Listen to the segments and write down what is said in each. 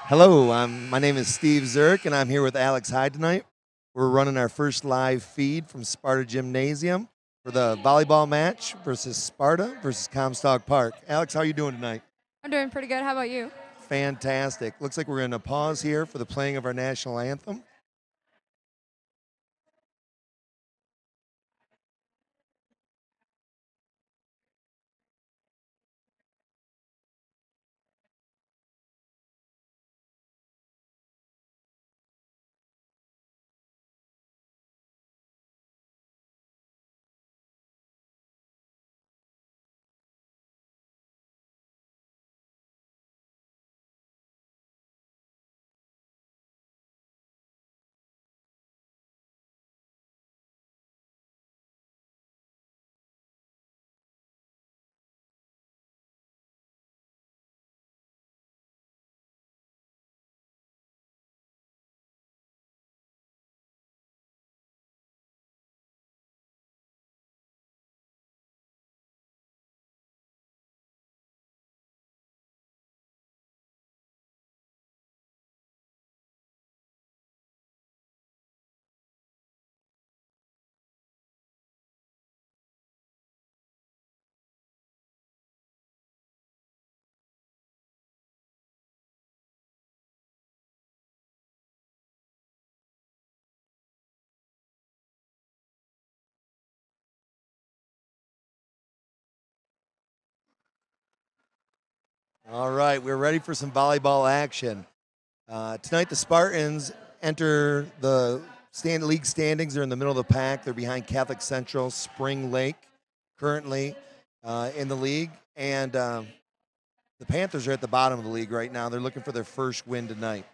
Hello, my name is Steve Zirk, and I'm here with Alex Hyde tonight. We're running our first live feed from Sparta Gymnasium for the volleyball match versus Sparta versus Comstock Park. Alex, how are you doing tonight? I'm doing pretty good. How about you? Fantastic. Looks like we're going to pause here for the playing of our national anthem. All right, we're ready for some volleyball action. Tonight, the Spartans enter the league standings. They're in the middle of the pack. They're behind Catholic Central, Spring Lake, currently in the league. And the Panthers are at the bottom of the league right now. They're looking for their first win tonight.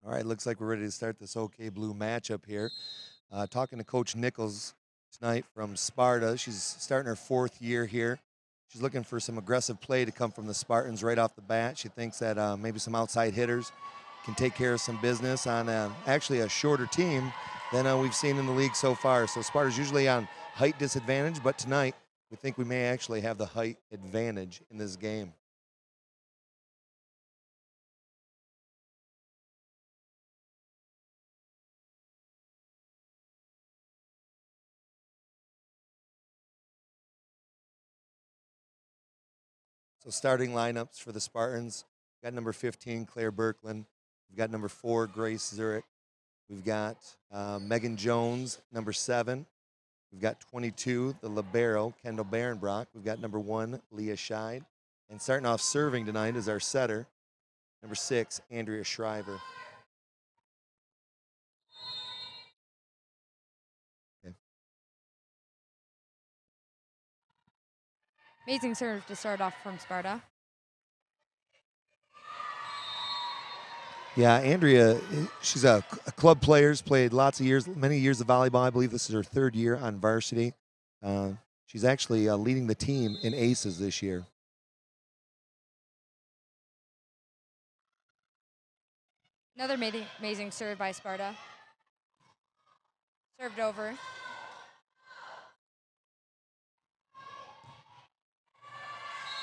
All right, looks like we're ready to start this OK Blue matchup here. Talking to Coach Nichols tonight from Sparta. She's starting her fourth year here. She's looking for some aggressive play to come from the Spartans right off the bat. She thinks that maybe some outside hitters can take care of some business on actually a shorter team than we've seen in the league so far. So Sparta's usually on height disadvantage, but tonight we think we may actually have the height advantage in this game. So starting lineups for the Spartans, we've got number 15, Claire Birkland. We've got number 4, Grace Zurich. We've got Megan Jones, number 7. We've got 22, the libero, Kendall Barenbrock. We've got number 1, Leah Scheid. And starting off serving tonight is our setter, number 6, Andrea Shriver. Okay. Amazing serve to start off from Sparta. Yeah, Andrea, she's a club player, played lots of years, many years of volleyball. I believe this is her third year on varsity. She's actually leading the team in aces this year. Another amazing serve by Sparta. Served over.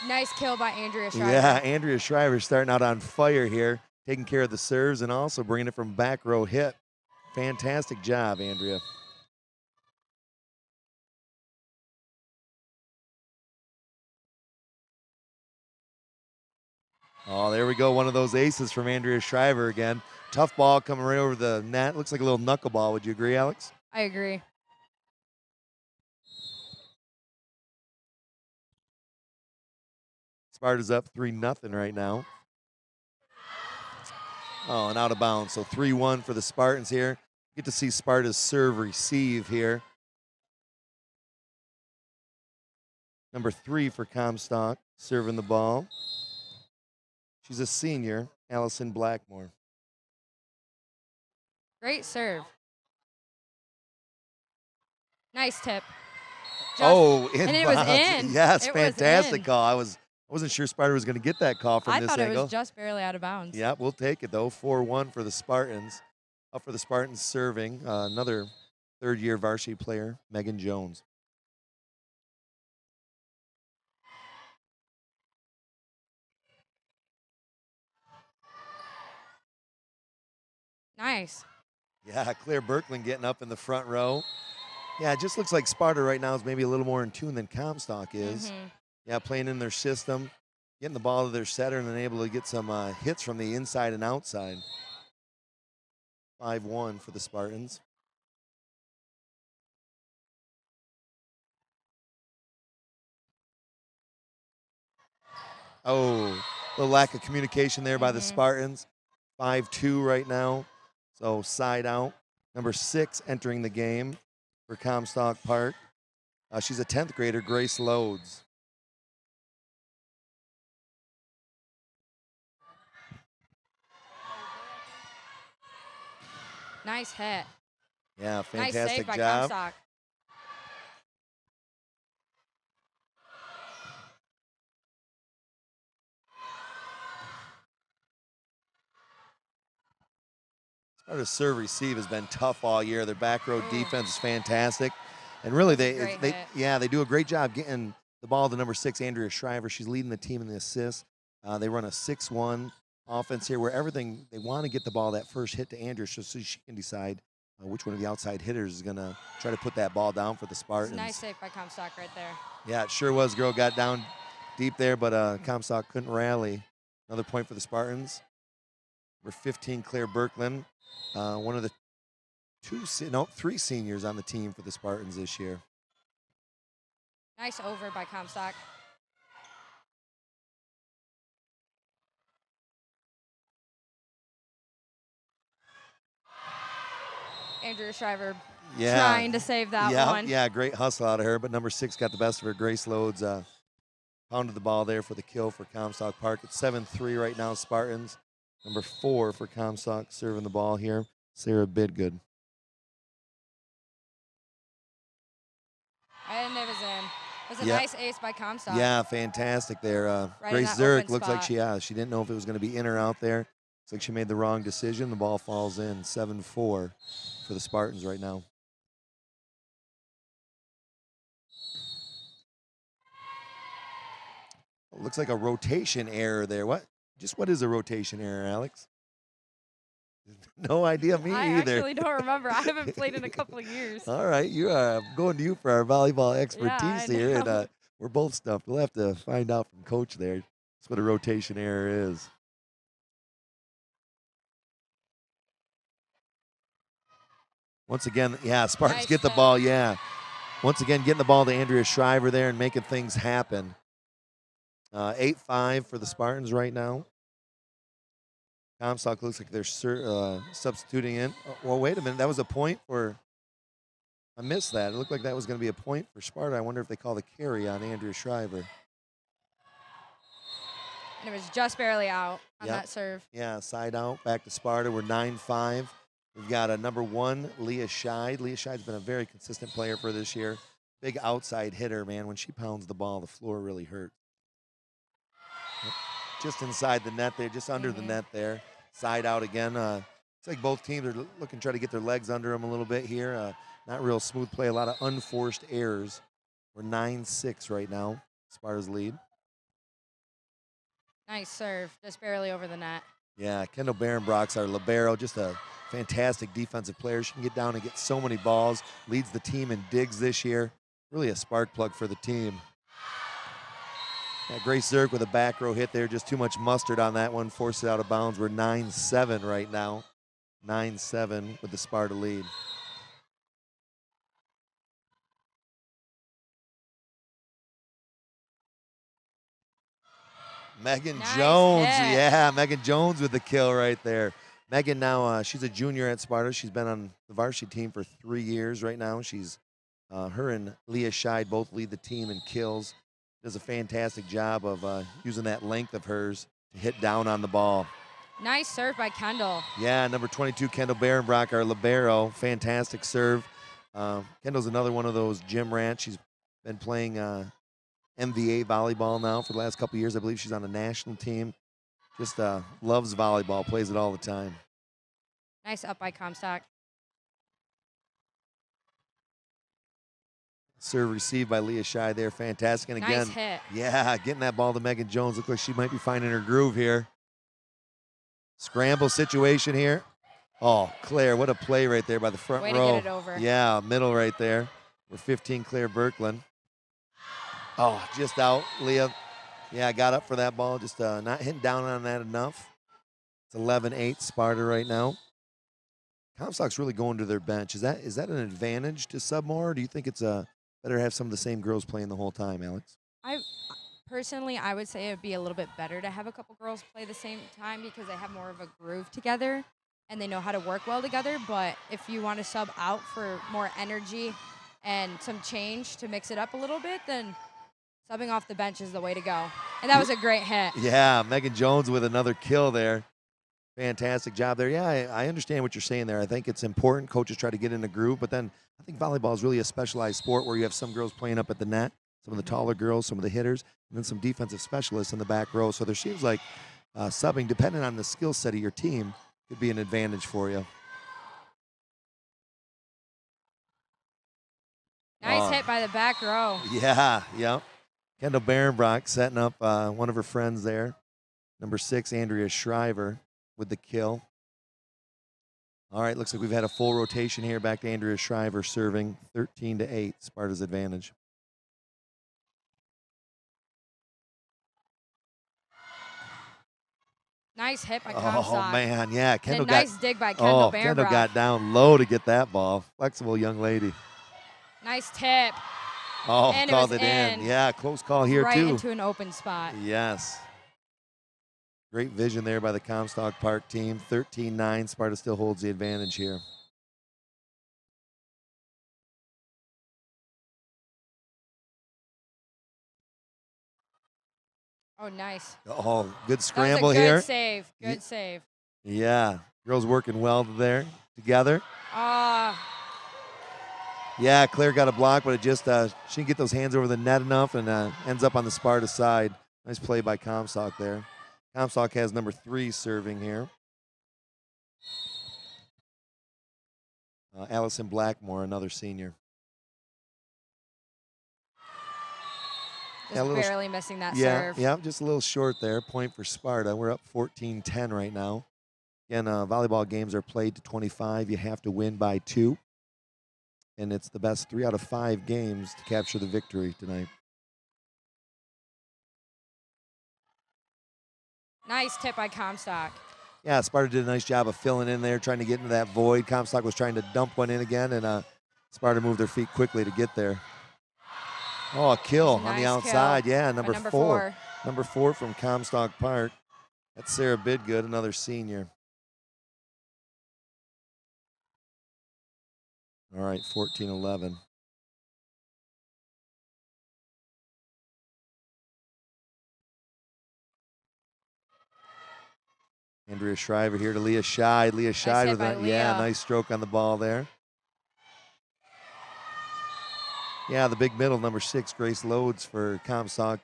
Nice kill by Andrea Shriver. Yeah, Andrea Shriver starting out on fire here, taking care of the serves and also bringing it from back row hit. Fantastic job, Andrea. Oh, there we go. One of those aces from Andrea Shriver again. Tough ball coming right over the net. Looks like a little knuckleball. Would you agree, Alex? I agree. Sparta's up 3-0 right now. Oh, and out of bounds. So 3-1 for the Spartans here. Get to see Sparta's serve receive here. Number 3 for Comstock, serving the ball. She's a senior, Allison Blackmore. Great serve. Nice tip. And it was in. Yes, It was fantastic in. call. I wasn't sure Sparta was going to get that call from I this thought angle. it was just barely out of bounds. Yeah, we'll take it though. 4-1 for the Spartans. Up for the Spartans serving another third-year varsity player, Megan Jones. Nice. Yeah, Claire Berkland getting up in the front row. Yeah, it just looks like Sparta right now is maybe a little more in tune than Comstock is. Yeah, playing in their system, getting the ball to their setter, and then able to get some hits from the inside and outside. 5-1 for the Spartans. Oh, the lack of communication there by the Spartans. 5-2 right now, so side out. Number 6 entering the game for Comstock Park. She's a 10th grader, Grace Loads. Nice hit. Yeah, Nice fantastic save by job. Comstock. Sparta's serve receive has been tough all year. Their back row defense is fantastic. And really they do a great job getting the ball to number 6, Andrea Shriver. She's leading the team in the assists. They run a 6-1 offense here where everything, they want to get the ball that first hit to Andrea so she can decide which one of the outside hitters is going to try to put that ball down for the Spartans. Nice save by Comstock right there. Yeah, it sure was. Girl got down deep there, but Comstock couldn't rally. Another point for the Spartans. Number 15, Claire Berkland. One of the 3 seniors on the team for the Spartans this year. Nice over by Comstock. Andrea Shriver trying to save that one. Yeah, great hustle out of her, but number 6 got the best of her. Grace Loads pounded the ball there for the kill for Comstock Park. It's 7-3 right now, Spartans. Number 4 for Comstock serving the ball here, Sarah Bidgood. And it was in. It was a nice ace by Comstock. Yeah, fantastic there. Right Grace Zurich looks like she didn't know if it was going to be in or out there. Looks like she made the wrong decision. The ball falls in. 7-4 for the Spartans right now. Looks like a rotation error there. What is a rotation error, Alex? No idea, me I either. I actually don't remember. I haven't played in a couple of years. All right, I'm going to you for our volleyball expertise here, and we're both stumped. We'll have to find out from Coach there. That's what a rotation error is. Once again, Spartans get the ball, Once again, getting the ball to Andrea Shriver there and making things happen. 8-5 for the Spartans right now. Comstock looks like they're substituting in. Well, wait a minute. That was a point for... I missed that. It looked like that was going to be a point for Sparta. I wonder if they call the carry on Andrea Shriver. And it was just barely out on that serve. Yeah, side out. Back to Sparta. We're 9-5. We've got a number 1, Leah Scheid. Leah Scheid's been a very consistent player for this year. Big outside hitter, man. When she pounds the ball, the floor really hurts. Just inside the net there, just under the net there. Side out again. It's like both teams are looking to try to get their legs under them a little bit here. Not real smooth play, a lot of unforced errors. We're 9-6 right now, Sparta's lead. Nice serve, just barely over the net. Yeah, Kendall Barenbrock's our libero, just a fantastic defensive player. She can get down and get so many balls, leads the team in digs this year. Really a spark plug for the team. Grace Zerk with a back row hit there. Just too much mustard on that one. Forced it out of bounds. We're 9-7 right now. 9-7 with the Sparta lead. Megan Jones, yeah, Megan Jones with the kill right there. Megan now, she's a junior at Sparta. She's been on the varsity team for 3 years right now. She's, her and Leah Scheid both lead the team in kills. Does a fantastic job of using that length of hers to hit down on the ball. Nice serve by Kendall. Yeah, number 22, Kendall Barenbrock, our libero. Fantastic serve. Kendall's another one of those gym rats. She's been playing MVA volleyball now for the last couple of years. I believe she's on the national team. Just loves volleyball, plays it all the time. Nice up by Comstock. Serve received by Leah Scheid there. Fantastic. And again, nice hit. Yeah, getting that ball to Megan Jones. Looks like she might be finding her groove here. Scramble situation here. Oh, Claire, what a play right there by the front Way row. to get it over. Yeah, middle right there. We're 15, Claire Birkland. Oh, just out, Leah. Yeah, got up for that ball. Just not hitting down on that enough. It's 11-8 Sparta right now. Comstock's really going to their bench. Is that an advantage to sub more, or do you think it's better to have some of the same girls playing the whole time, Alex? Personally, I would say it would be a little bit better to have a couple girls play the same time because they have more of a groove together and they know how to work well together. But if you want to sub out for more energy and some change to mix it up a little bit, then subbing off the bench is the way to go. And that was a great hit. Yeah, Megan Jones with another kill there. Fantastic job there. Yeah, I understand what you're saying there. I think it's important. Coaches try to get in a groove, but then I think volleyball is really a specialized sport where you have some girls playing up at the net, some of the taller girls, some of the hitters, and then some defensive specialists in the back row. So there seems like subbing, depending on the skill set of your team, could be an advantage for you. Nice hit by the back row. Yeah, yeah. Kendall Barenbrock setting up one of her friends there. Number 6, Andrea Shriver with the kill. All right, looks like we've had a full rotation here. Back to Andrea Shriver serving 13-8, Sparta's advantage. Nice hit by Comstock. Oh, man, yeah. Kendall nice dig by Kendall Barenbrock. Kendall got down low to get that ball. Flexible young lady. Nice tip. Oh, and called it in. Yeah, close call here, right too. Right into an open spot. Yes. Great vision there by the Comstock Park team. 13-9. Sparta still holds the advantage here. Oh, nice. Oh, good scramble that was a here. Good save. Good save. Yeah. Girls working well there together. Yeah, Claire got a block, but it just she didn't get those hands over the net enough and ends up on the Sparta side. Nice play by Comstock there. Comstock has number 3 serving here. Allison Blackmore, another senior. Just barely missing that serve. Yeah, just a little short there. Point for Sparta. We're up 14-10 right now. Again, volleyball games are played to 25. You have to win by 2. And it's the best 3 out of 5 games to capture the victory tonight. Nice tip by Comstock. Yeah, Sparta did a nice job of filling in there, trying to get into that void. Comstock was trying to dump one in again, and Sparta moved their feet quickly to get there. Oh, a kill on the outside. Yeah, number 4. Number 4 from Comstock Park. That's Sarah Bidgood, another senior. All right, 14-11. Andrea Shriver here to Leah Scheid. Leah Scheid with a nice stroke on the ball there. Yeah, the big middle, number 6, Grace Loads for Comstock.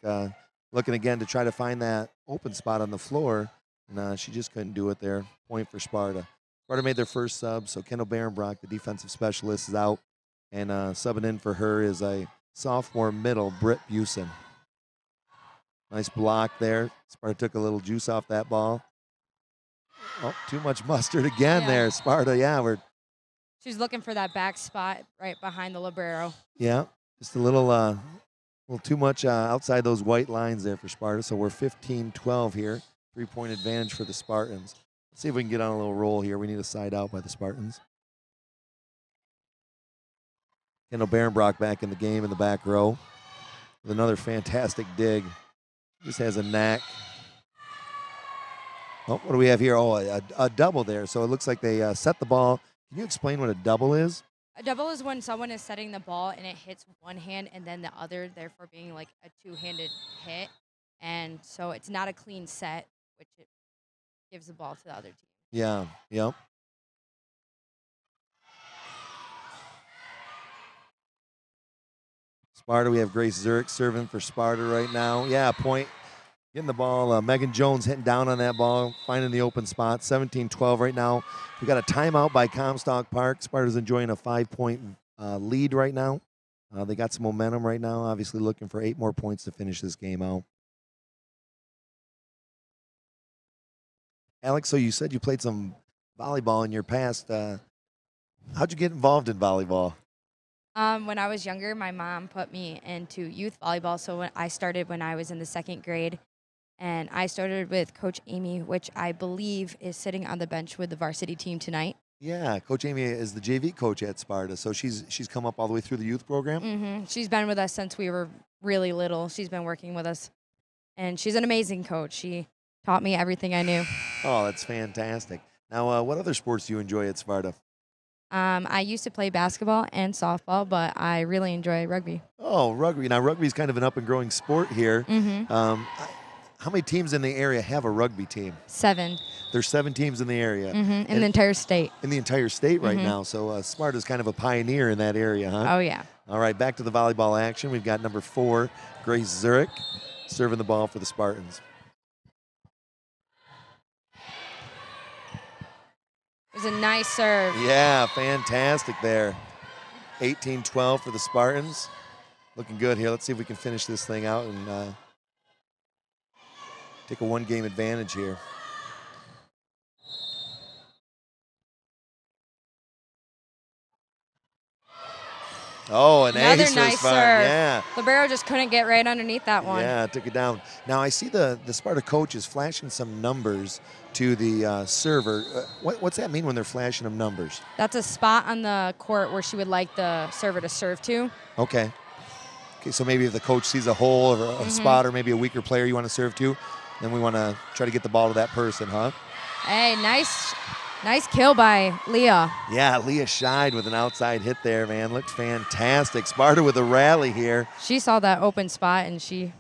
Looking again to try to find that open spot on the floor. And she just couldn't do it there. Point for Sparta. Sparta made their first sub, so Kendall Barenbrock, the defensive specialist, is out. And subbing in for her is a sophomore middle, Britt Busen. Nice block there. Sparta took a little juice off that ball. Oh, too much mustard again there. Sparta, she's looking for that back spot right behind the libero. Yeah, just a little A little too much outside those white lines there for Sparta. So we're 15-12 here. 3-point advantage for the Spartans. Let's see if we can get on a little roll here. We need a side out by the Spartans. Kendall Barenbrock back in the game in the back row with another fantastic dig. Just has a knack. Oh, what do we have here? Oh, a double there. So it looks like they set the ball. Can you explain what a double is? A double is when someone is setting the ball and it hits one hand and then the other, therefore being like a two-handed hit. And so it's not a clean set, which it gives the ball to the other team. Yeah, yep. Sparta, we have Grace Zurich serving for Sparta right now. Yeah, point. Getting the ball. Megan Jones hitting down on that ball, finding the open spot. 17-12 right now. We got a timeout by Comstock Park. Sparta's enjoying a 5-point lead right now. They got some momentum right now, obviously looking for 8 more points to finish this game out. Alex, so you said you played some volleyball in your past. How'd you get involved in volleyball? When I was younger, my mom put me into youth volleyball. So I started when I was in the 2nd grade. And I started with Coach Amy, which I believe is sitting on the bench with the varsity team tonight. Yeah, Coach Amy is the JV coach at Sparta, so she's come up all the way through the youth program. Mm-hmm. She's been with us since we were really little. She's been working with us, and she's an amazing coach. She taught me everything I knew. Oh, that's fantastic. Now, what other sports do you enjoy at Sparta? I used to play basketball and softball, but I really enjoy rugby. Oh, rugby. Now, rugby is kind of an up-and-growing sport here. Mm-hmm. How many teams in the area have a rugby team? 7. There's 7 teams in the area. Mm-hmm. In the entire state. In the entire state right now. So Sparta's kind of a pioneer in that area, huh? Oh, yeah. All right, back to the volleyball action. We've got number 4, Grace Zurich, serving the ball for the Spartans. It was a nice serve. Yeah, fantastic there. 18-12 for the Spartans. Looking good here. Let's see if we can finish this thing out and take a 1-game advantage here. Oh, Another ace nice fun. serve. Yeah. Libero just couldn't get right underneath that one. Yeah, took it down. Now I see the Sparta coach is flashing some numbers to the server. What's that mean when they're flashing them numbers? That's a spot on the court where she would like the server to serve to. Okay. Okay, so maybe if the coach sees a hole or a spot or maybe a weaker player you want to serve to, then we want to try to get the ball to that person, huh? Hey, nice kill by Leah. Yeah, Leah shied with an outside hit there, man. Looked fantastic. Sparta with a rally here. She saw that open spot and she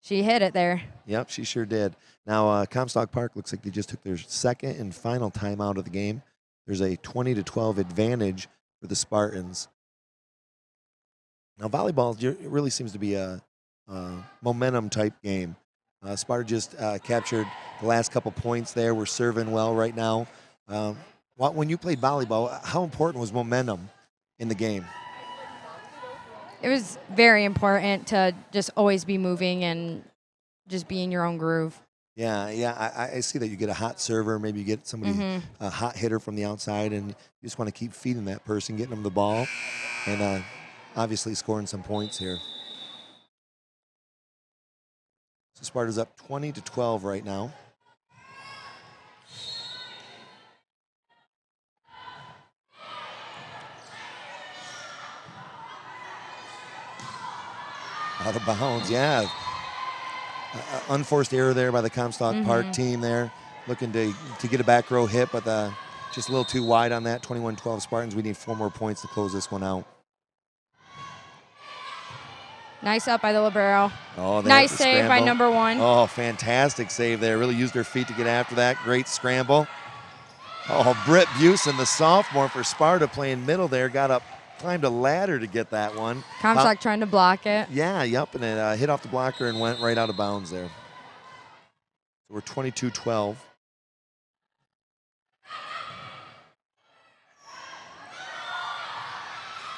hit it there. Yep, she sure did. Now, Comstock Park looks like they just took their 2nd and final timeout of the game. There's a 20-12 advantage for the Spartans. Now, volleyball it really seems to be a momentum type game. Sparta just captured the last couple points there. We're serving well right now. When you played volleyball, how important was momentum in the game? It was very important to just always be moving and just be in your own groove. Yeah, I see that you get a hot server, maybe you get somebody, a hot hitter from the outside, and you just want to keep feeding that person, getting them the ball, and obviously scoring some points here. So Sparta's up 20-12 right now. Out of bounds, yeah. Unforced error there by the Comstock Park team there. Looking to get a back row hit, but just a little too wide on that. 21-12 Spartans. We need 4 more points to close this one out. Nice up by the libero. Oh, nice save by number 1. Oh, fantastic save there. Really used her feet to get after that. Great scramble. Oh, Britt Busen, the sophomore for Sparta, playing middle there. Got up, climbed a ladder to get that one. Comstock trying to block it. Yeah, yep, and it hit off the blocker and went right out of bounds there. So we're 22-12.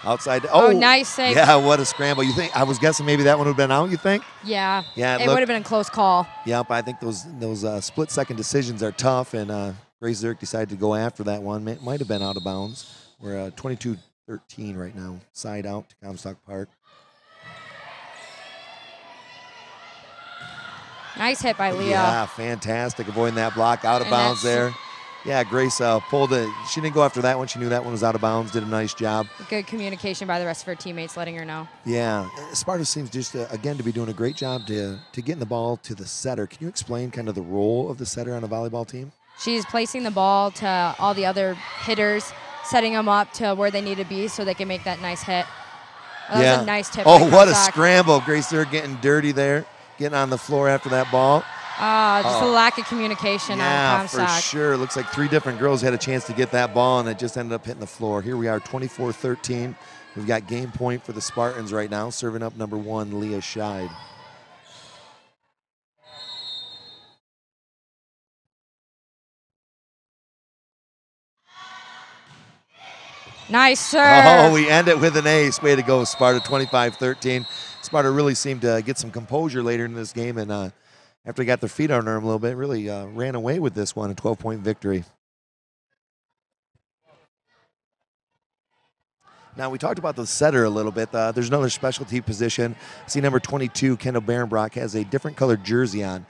Outside. Oh, nice save. Yeah, what a scramble. You think? I was guessing maybe that one would have been out, you think? Yeah. Yeah, it would have been a close call. Yep, I think those split-second decisions are tough, and Grace Zurich decided to go after that one. It might have been out of bounds. We're 22-13 right now. Side out to Comstock Park. Nice hit by Leah. Yeah, fantastic. Avoiding that block. Out of And bounds that's there. Yeah, Grace pulled it. She didn't go after that one. She knew that one was out of bounds. Did a nice job. Good communication by the rest of her teammates, letting her know. Yeah, Sparta seems just, again, to be doing a great job to getting the ball to the setter. Can you explain kind of the role of the setter on a volleyball team? She's placing the ball to all the other hitters, setting them up to where they need to be so they can make that nice hit. That was a nice tip. Oh, what a Comstock. scramble. Grace there getting dirty there, getting on the floor after that ball. Just a lack of communication on Comstock. For sure. Looks like 3 different girls had a chance to get that ball, and it just ended up hitting the floor. Here we are, 24-13. We've got game point for the Spartans right now. Serving up number 1, Leah Scheid. Nice serve. Oh, we end it with an ace. Way to go, Sparta, 25-13. Sparta really seemed to get some composure later in this game, and after they got their feet under them a little bit, really ran away with this one, a 12-point victory. Now, we talked about the setter a little bit. There's another specialty position. See number 22, Kendall Barenbrock, has a different colored jersey on.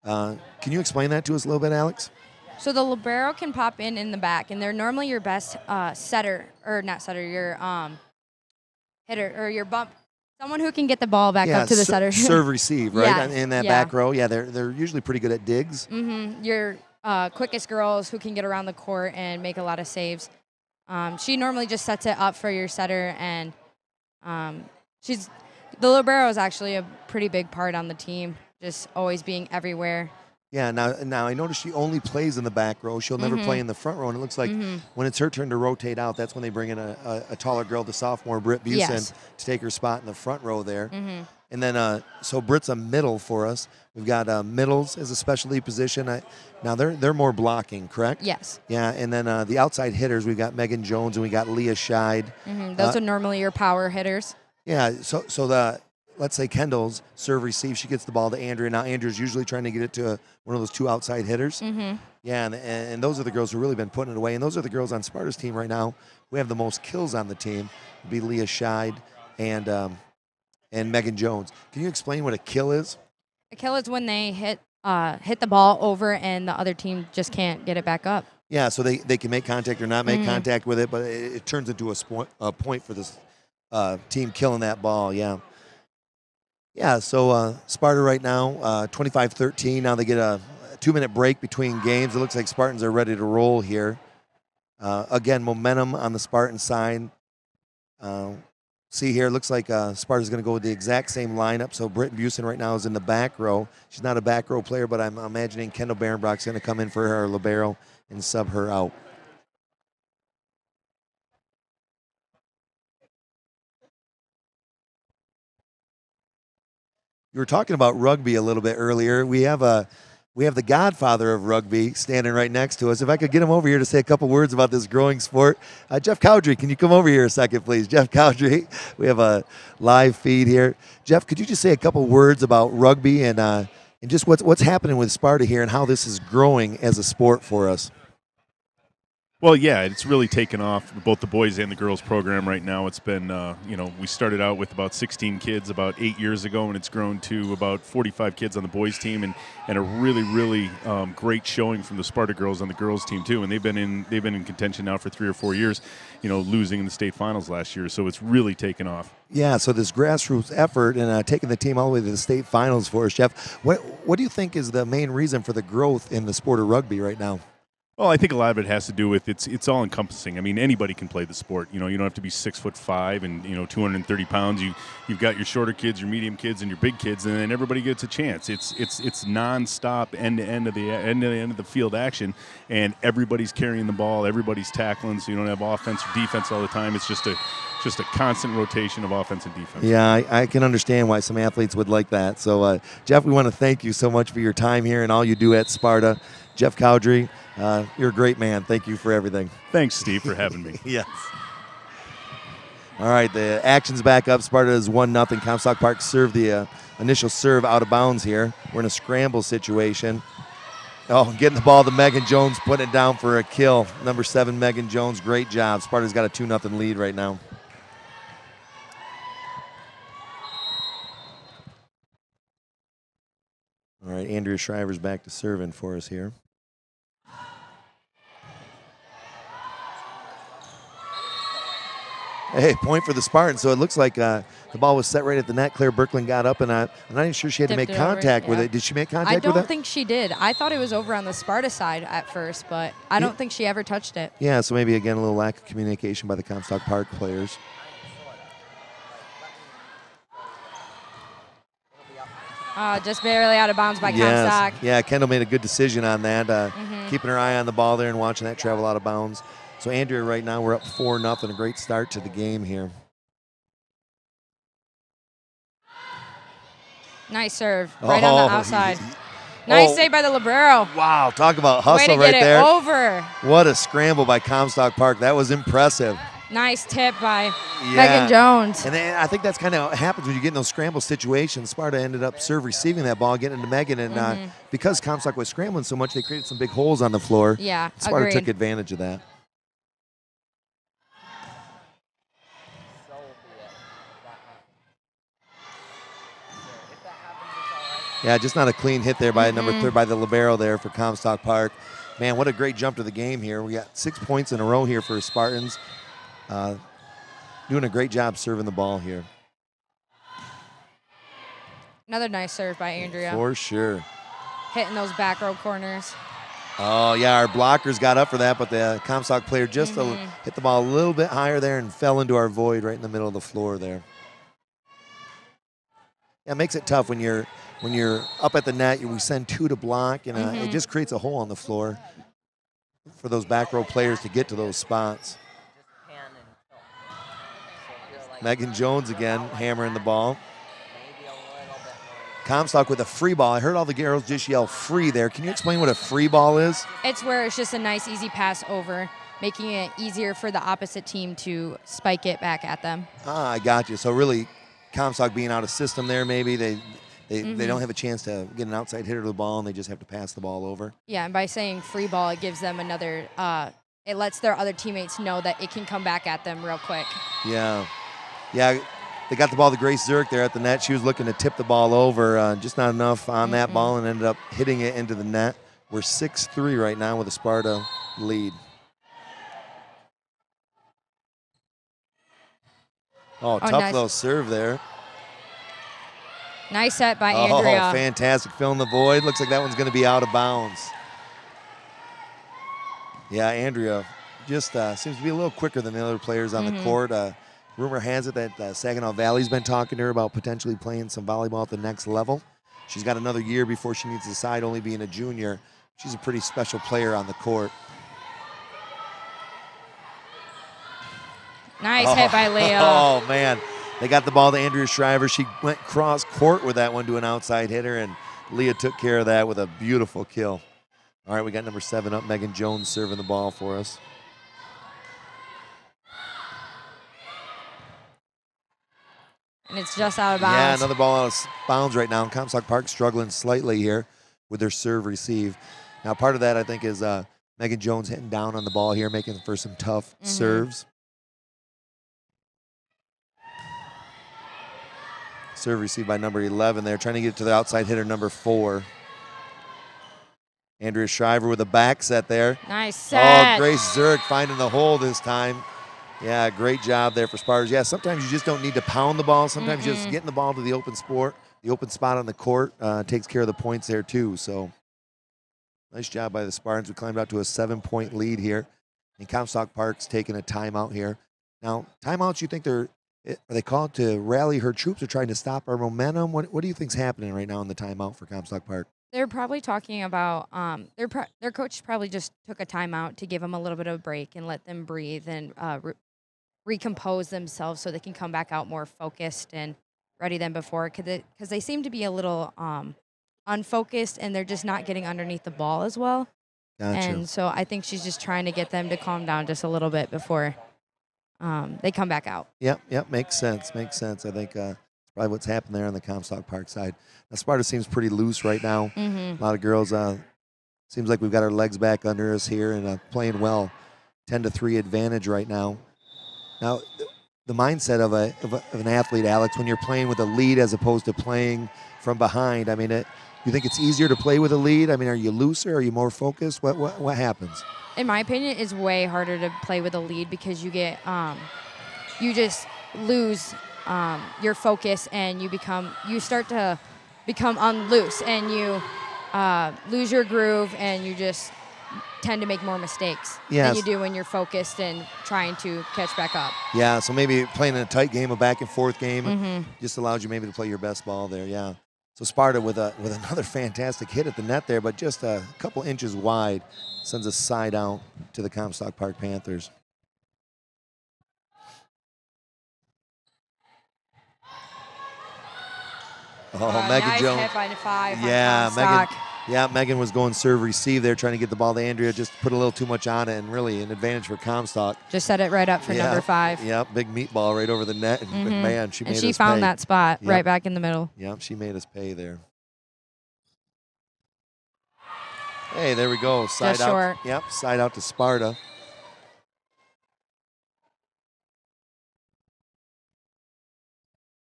Can you explain that to us a little bit, Alex? So the libero can pop in the back, and they're normally your best setter, or not setter, your hitter, or your bump. Someone who can get the ball back up to the setter. Serve, receive, right? Yeah, In that back row. Yeah, they're usually pretty good at digs. Mm-hmm. Your quickest girls who can get around the court and make a lot of saves. She normally just sets it up for your setter, and the libero is actually a pretty big part on the team, just always being everywhere. Yeah, now I noticed she only plays in the back row. She'll never play in the front row, and it looks like when it's her turn to rotate out, that's when they bring in a taller girl, the sophomore Britt Busen, to take her spot in the front row there. And then, so Britt's a middle for us. We've got middles as a specialty position. Now they're more blocking, correct? Yes. Yeah, and then the outside hitters, we've got Megan Jones and we got Leah Scheid. Those are normally your power hitters. Yeah, so let's say Kendall's serve receive, she gets the ball to Andrea. Now Andrea's usually trying to get it to one of those 2 outside hitters. Yeah, and those are the girls who really been putting it away. And those are the girls on Sparta's team right now. We have the most kills on the team. It'd be Leah Scheid and Megan Jones. Can you explain what a kill is? A kill is when they hit the ball over and the other team just can't get it back up. Yeah, so they can make contact or not make contact with it, but it turns into a point for this team killing that ball, yeah. Yeah, so Sparta right now, 25-13. Now they get a 2-minute break between games. It looks like Spartans are ready to roll here. Again, momentum on the Spartan side. See here, looks like Sparta's going to go with the exact same lineup. So Britt Busen right now is in the back row. She's not a back row player, but I'm imagining Kendall Barenbrock's going to come in for her libero and sub her out. You were talking about rugby a little bit earlier. We have the godfather of rugby standing right next to us. If I could get him over here to say a couple words about this growing sport. Jeff Cowdrey, can you come over here a second, please? Jeff Cowdrey, we have a live feed here. Jeff, could you just say a couple words about rugby and just what's happening with Sparta here and how this is growing as a sport for us? Well, yeah, it's really taken off, both the boys and the girls program right now. It's been, we started out with about 16 kids about 8 years ago, and it's grown to about 45 kids on the boys team, and a really, really great showing from the Sparta girls on the girls team too. And they've been in contention now for 3 or 4 years, losing in the state finals last year. So it's really taken off. Yeah, so this grassroots effort and taking the team all the way to the state finals for us, Jeff. What do you think is the main reason for the growth in the sport of rugby right now? Well, I think a lot of it has to do with it's all encompassing. I mean, anybody can play the sport. You don't have to be 6'5" and 230 pounds. You've got your shorter kids, your medium kids, and your big kids, and then everybody gets a chance. It's nonstop end to end of the field action, and everybody's carrying the ball, everybody's tackling. So you don't have offense or defense all the time. It's just a constant rotation of offense and defense. Yeah, I can understand why some athletes would like that. So, Jeff, we want to thank you so much for your time here and all you do at Sparta. Jeff Cowdrey, you're a great man. Thank you for everything. Thanks, Steve, for having me. Yes. All right, the action's back up. Sparta is 1-0. Comstock Park served the initial serve out of bounds here. We're in a scramble situation. Oh, getting the ball to Megan Jones, putting it down for a kill. Number 7, Megan Jones, great job. Sparta's got a 2-0 lead right now. All right, right, Andrea Shriver's back to serving for us here. Hey, point for the Spartans. So it looks like the ball was set right at the net. Claire Birkeland got up, and I'm not even sure she had to make contact with it. Did she make contact with it? I don't think she did. I thought it was over on the Sparta side at first, but I don't think she ever touched it. Yeah, so maybe, again, a little lack of communication by the Comstock Park players. Just barely out of bounds by Comstock. Yeah, Kendall made a good decision on that, keeping her eye on the ball there and watching that travel out of bounds. So Andrea, right now, we're up 4-0. A great start to the game here. Nice serve, right on the outside. Nice save by the libero. Wow, talk about hustle right there. Way to get it over. What a scramble by Comstock Park. That was impressive. Nice tip by Megan Jones. And then I think that's kind of what happens when you get in those scramble situations. Sparta ended up receiving that ball, getting into Megan, and because Comstock was scrambling so much, they created some big holes on the floor. Yeah, Sparta took advantage of that. Yeah, just not a clean hit there by number 3 by the libero there for Comstock Park. Man, what a great jump to the game here. We got 6 points in a row here for Spartans. Doing a great job serving the ball here. Another nice serve by Andrea. For sure. Hitting those back row corners. Oh, yeah, our blockers got up for that, but the Comstock player just hit the ball a little bit higher there and fell into our void right in the middle of the floor there. Yeah, it makes it tough when you're up at the net. We send 2 to block, and it just creates a hole on the floor for those back row players to get to those spots. Megan Jones again hammering the ball. Comstock with a free ball. I heard all the girls just yell free there. Can you explain what a free ball is? It's where it's just a nice, easy pass over, making it easier for the opposite team to spike it back at them. Ah, I got you. So really, Comstock being out of system there, maybe they don't have a chance to get an outside hitter to the ball, and they just have to pass the ball over. Yeah, and by saying free ball, it gives them another. It lets their other teammates know that it can come back at them real quick. Yeah. They got the ball to Grace Zurich there at the net. She was looking to tip the ball over, just not enough on that ball, and ended up hitting it into the net. We're 6-3 right now with a Sparta lead. Oh, tough nice. little serve there. Nice set by Andrea. Oh, fantastic. Filling the void. Looks like that one's going to be out of bounds. Yeah, Andrea just seems to be a little quicker than the other players on the court. Rumor has it that Saginaw Valley's been talking to her about potentially playing some volleyball at the next level. She's got another year before she needs to decide, only being a junior. She's a pretty special player on the court. Nice hit by Leah. Oh, man. They got the ball to Andrea Shriver. She went cross court with that one to an outside hitter, and Leah took care of that with a beautiful kill. All right, we got number 7 up, Megan Jones serving the ball for us. And it's just out of bounds. Yeah, another ball out of bounds right now. Comstock Park struggling slightly here with their serve receive. Now, part of that, I think, is Megan Jones hitting down on the ball here, making for some tough serves. Serve received by number 11 there, trying to get it to the outside hitter, number 4. Andrea Shriver with a back set there. Nice set. Oh, Grace Zurich finding the hole this time. Yeah, great job there for Spartans. Yeah, sometimes you just don't need to pound the ball. Sometimes just getting the ball to the open spot on the court takes care of the points there too. So nice job by the Spartans. We climbed out to a 7-point lead here. And Comstock Park's taking a timeout here. Now, timeouts, you think are they called to rally her troops or trying to stop our momentum? What do you think's happening right now in the timeout for Comstock Park? They're probably talking about their coach probably just took a timeout to give them a little bit of a break and let them breathe and recompose themselves so they can come back out more focused and ready than before, because they seem to be a little unfocused and they're just not getting underneath the ball as well. Gotcha. And so I think she's just trying to get them to calm down just a little bit before they come back out. Yep, makes sense. I think it's probably what's happened there on the Comstock Park side. Now, Sparta seems pretty loose right now. A lot of girls, seems like we've got our legs back under us here and playing well. 10-3 advantage right now. Now, the mindset of an athlete, Alex, when you're playing with a lead as opposed to playing from behind, I mean, you think it's easier to play with a lead? I mean, are you looser? Are you more focused? What happens? In my opinion, it's way harder to play with a lead because you get you just lose your focus and you start to become unloose and you lose your groove and you just tend to make more mistakes than you do when you're focused and trying to catch back up. Yeah, so maybe playing in a tight game, a back and forth game, just allows you maybe to play your best ball there. Yeah. So Sparta with another fantastic hit at the net there, but just a couple inches wide, sends a side out to the Comstock Park Panthers. Oh, Megan nice Jones. hit by the 5. Yeah, Megan was going serve receive there, trying to get the ball to Andrea. Just put a little too much on it, and really an advantage for Comstock. Just set it right up for number 5. Yep, big meatball right over the net, and man, she made us pay. And she found that spot right back in the middle. Yep, she made us pay there. Hey, there we go. Side Just out. short. Yep, side out to Sparta.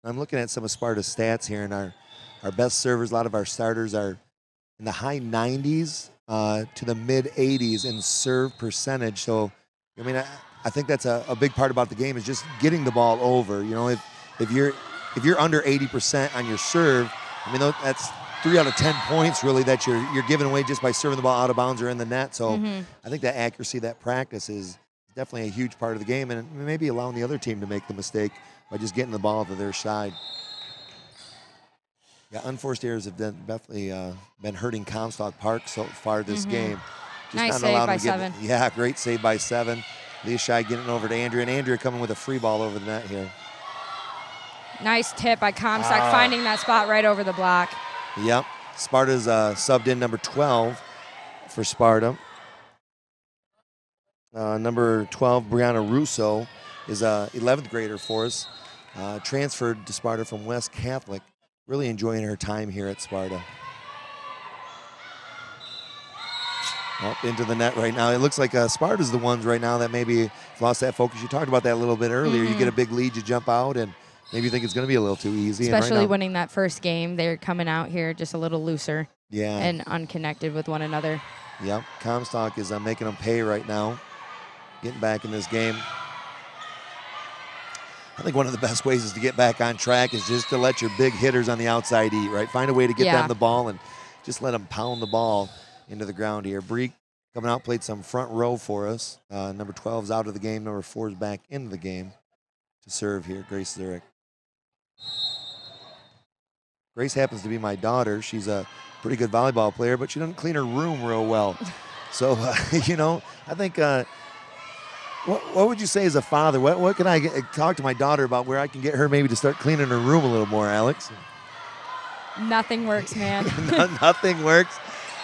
I'm looking at some of Sparta's stats here, and our best servers, a lot of our starters are in the high 90s to the mid 80s in serve percentage. So, I mean, I think that's a big part about the game is just getting the ball over. You know, if you're under 80% on your serve, I mean, that's 3 out of 10 points really that you're giving away just by serving the ball out of bounds or in the net. So I think that accuracy, that practice is definitely a huge part of the game, and maybe allowing the other team to make the mistake by just getting the ball to their side. Yeah, unforced errors have definitely been hurting Comstock Park so far this game. Just nice not save allowed by them to get 7. Yeah, great save by 7. Leah Shai getting it over to Andrea, and Andrea coming with a free ball over the net here. Nice tip by Comstock, finding that spot right over the block. Yep, Sparta's subbed in number 12 for Sparta. Number 12, Brianna Russo, is a 11th grader for us. Transferred to Sparta from West Catholic. Really enjoying her time here at Sparta. Up into the net right now. It looks like Sparta's the ones right now that maybe lost that focus. You talked about that a little bit earlier. You get a big lead, you jump out, and maybe you think it's going to be a little too easy. Especially right now, winning that first game, they're coming out here just a little looser and unconnected with one another. Yep, Comstock is making them pay right now, getting back in this game. I think one of the best ways is to get back on track is just to let your big hitters on the outside eat, right? Find a way to get them the ball and just let them pound the ball into the ground here. Bree coming out, played some front row for us. Number 12's out of the game. Number 4's back into the game to serve here, Grace Zurich. Grace happens to be my daughter. She's a pretty good volleyball player, but she doesn't clean her room real well. So, you know, I think what would you say as a father? What can I talk to my daughter about where I can get her maybe to start cleaning her room a little more, Alex? Nothing works, man. Nothing works.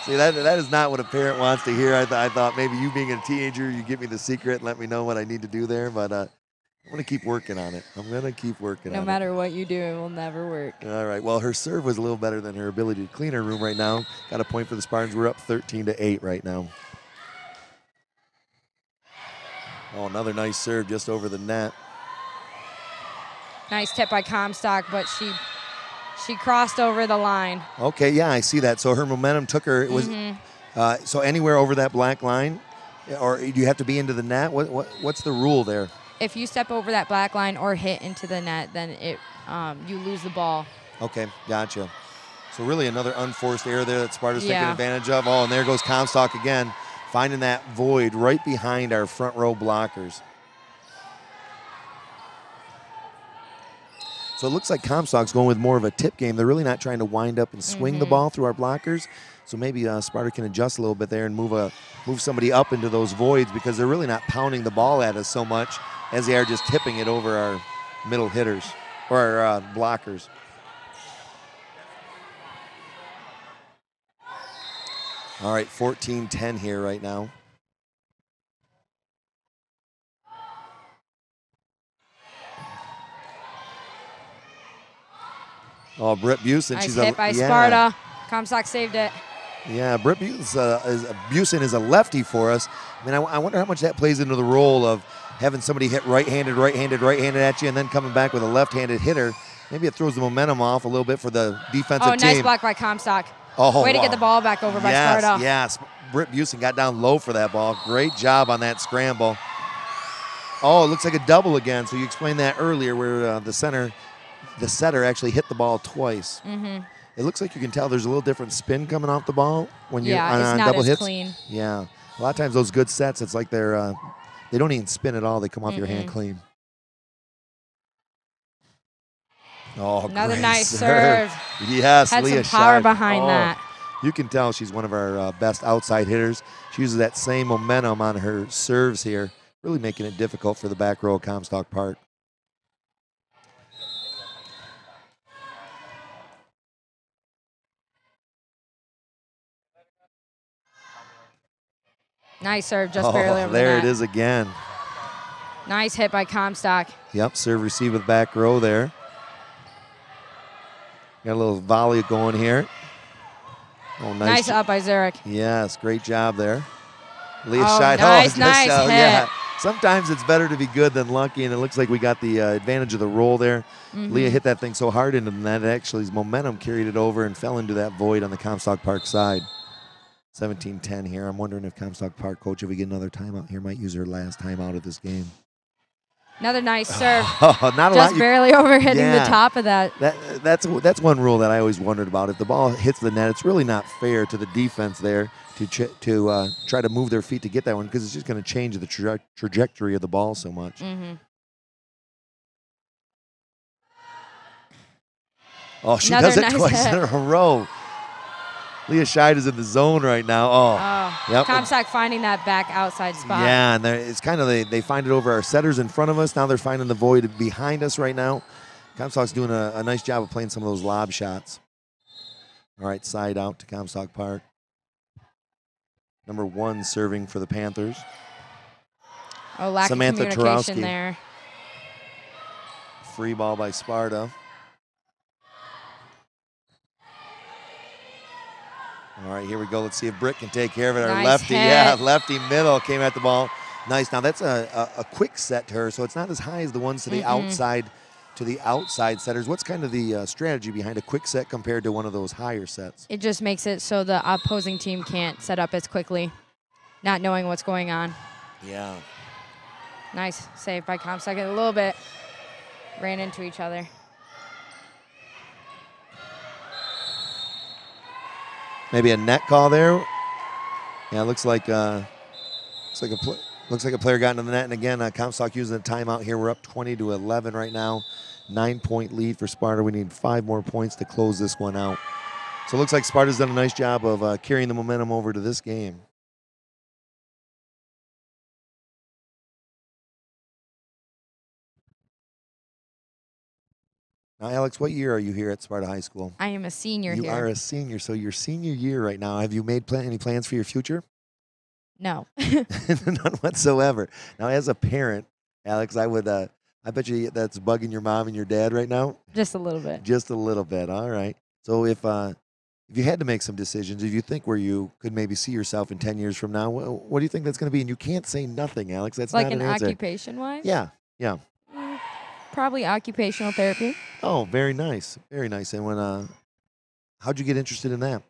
See, that is not what a parent wants to hear. I thought maybe you being a teenager, you give me the secret and let me know what I need to do there. But I'm going to keep working on it. I'm going to keep working on it. No matter what you do, it will never work. All right. Well, her serve was a little better than her ability to clean her room right now. Got a point for the Spartans. We're up 13-8 right now. Oh, another nice serve just over the net. Nice tip by Comstock, but she crossed over the line. Okay, yeah, I see that. So her momentum took her. It was so anywhere over that black line, or do you have to be into the net? What's the rule there? If you step over that black line or hit into the net, then you lose the ball. Okay, gotcha. So really another unforced error there that Sparta's taking advantage of. Oh, and there goes Comstock again, finding that void right behind our front row blockers. So it looks like Comstock's going with more of a tip game. They're really not trying to wind up and swing the ball through our blockers. So maybe Sparta can adjust a little bit there and move somebody up into those voids, because they're really not pounding the ball at us so much as they are just tipping it over our middle hitters or our blockers. All right, 14-10 here right now. Oh, Britt Busen. Nice hit by Sparta. Comstock saved it. Yeah, Britt Busen is a lefty for us. I mean, I wonder how much that plays into the role of having somebody hit right-handed at you and then coming back with a left-handed hitter. Maybe it throws the momentum off a little bit for the defensive team. Oh, nice block by Comstock. Oh, Way to get wow. the ball back over by Yes, Sparta. yes. Britt Busing got down low for that ball. Great job on that scramble. Oh, it looks like a double again. So you explained that earlier where the setter actually hit the ball twice. It looks like you can tell there's a little different spin coming off the ball when you're Yeah, it's on not double as hits. clean. Yeah. A lot of times those good sets, it's like they don't even spin at all. They come off your hand clean. Oh, Another great nice serve. Yes, Had Leah some power Scheid. behind that. You can tell she's one of our best outside hitters. She uses that same momentum on her serves here, really making it difficult for the back row of Comstock Park. Nice serve, just barely over the there net. it is again. Nice hit by Comstock. Yep, serve receive with back row there. Got a little volley going here. Oh, Nice up by Zurich. Yes, great job there. Leah Oh, Scheid. nice hit. Yeah. Sometimes it's better to be good than lucky, and it looks like we got the advantage of the roll there. Leah hit that thing so hard into the net, actually his momentum carried it over and fell into that void on the Comstock Park side. 17-10 here. I'm wondering if Comstock Park coach, if we get another timeout here, might use her last timeout of this game. Another nice serve. Not a just lot. barely over hitting the top of that. That's one rule that I always wondered about. If the ball hits the net, it's really not fair to the defense there to try to move their feet to get that one, because it's just going to change the trajectory of the ball so much. Oh, she does it twice in a row. Leah Scheid is in the zone right now. Yep. Comstock finding that back outside spot. Yeah, and it's kind of they find it over our setters in front of us. Now they're finding the void behind us right now. Comstock's doing a nice job of playing some of those lob shots. All right, side out to Comstock Park. Number 1 serving for the Panthers. Oh, lack Samantha of communication Tarowski. there. Free ball by Sparta. All right, here we go. Let's see if Britt can take care of it. Our Nice lefty, hit. lefty middle came at the ball. Nice. Now that's a quick set to her, so it's not as high as the ones to the outside setters. What's kind of the strategy behind a quick set compared to one of those higher sets? It just makes it so the opposing team can't set up as quickly, not knowing what's going on. Yeah. Nice save by Comstock. A little bit ran into each other. Maybe a net call there. Yeah, looks like a player got into the net. And again, Comstock using a timeout here. We're up 20-11 right now. 9-point lead for Sparta. We need 5 more points to close this one out. So it looks like Sparta's done a nice job of carrying the momentum over to this game. Now, Alex, what year are you here at Sparta High School? I am a senior here. You are a senior, so your senior year right now. Have you made any plans for your future? No. None whatsoever. Now, as a parent, Alex, I bet you that's bugging your mom and your dad right now. Just a little bit. Just a little bit. All right. So if you had to make some decisions, if you think where you could maybe see yourself in 10 years from now, what do you think that's going to be? And you can't say nothing, Alex. That's like not an answer. occupation-wise? Yeah. Probably occupational therapy. Oh, very nice. Very nice. And how'd you get interested in that?